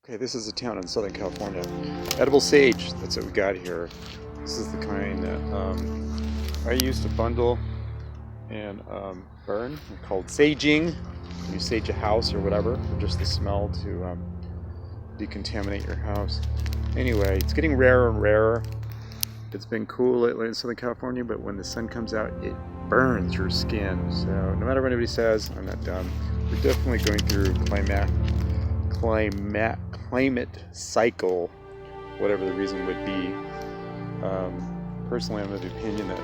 Okay, this is a town in Southern California. Edible sage, that's what we got here. This is the kind that I used to bundle and burn. It's called saging. You sage a house or whatever, or just the smell to decontaminate your house. Anyway, it's getting rarer and rarer. It's been cool lately in Southern California, but when the sun comes out, it burns your skin. So no matter what anybody says, I'm not dumb. We're definitely going through climate cycle, whatever the reason would be. Personally, I'm of the opinion that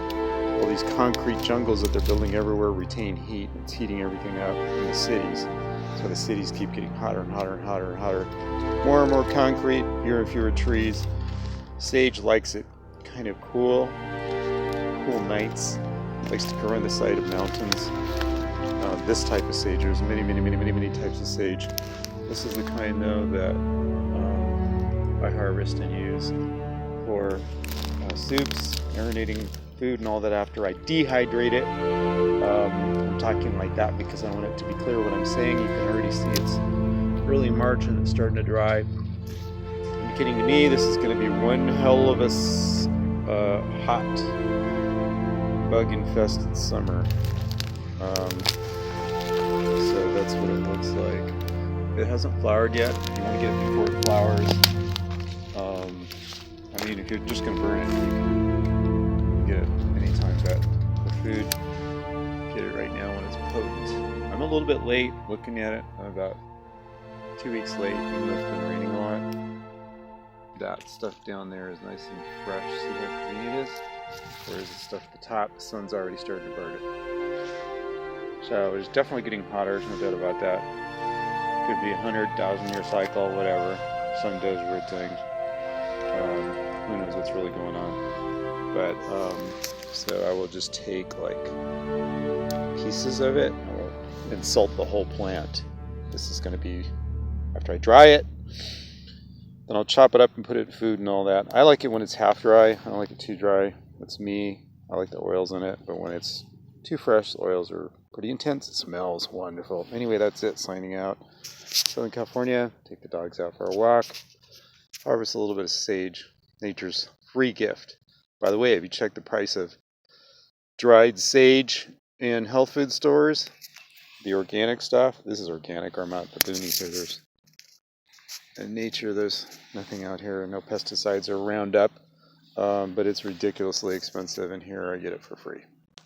all these concrete jungles that they're building everywhere retain heat. It's heating everything up in the cities. So the cities keep getting hotter and hotter and hotter and hotter. More and more concrete, fewer and fewer trees. Sage likes it kind of cool nights. Likes to grow on the side of mountains. This type of sage, there's many types of sage. This is the kind though that I harvest and use for soups, marinating food and all that after I dehydrate it. I'm talking like that because I want it to be clear what I'm saying. You can already see it's early March and it's starting to dry. Indicating to me this is going to be one hell of a hot, bug-infested summer. So that's what it looks like. It hasn't flowered yet. You want to get it before it flowers. I mean, if you're just going to burn it, you can get it anytime, but the food, get it right now when it's potent. I'm a little bit late looking at it. I'm about 2 weeks late, even though it's been raining a lot. That stuff down there is nice and fresh. See how green it is? Whereas the stuff at the top, the sun's already started to burn it. So it's definitely getting hotter, there's no doubt about that. Could be 100,000 year cycle, whatever. Sun does weird things. Who knows what's really going on. But, so I will just take like pieces of it and salt the whole plant. This is going to be, after I dry it, then I'll chop it up and put it in food and all that. I like it when it's half dry. I don't like it too dry. That's me. I like the oils in it, but when it's too fresh, the oils are pretty intense. It smells wonderful. Anyway, that's it. Signing out. Southern California. Take the dogs out for a walk. Harvest a little bit of sage. Nature's free gift. By the way, have you checked the price of dried sage in health food stores? The organic stuff. This is organic. I'm out the boonies. So there's in nature, there's nothing out here. No pesticides or Roundup. But it's ridiculously expensive, and here I get it for free.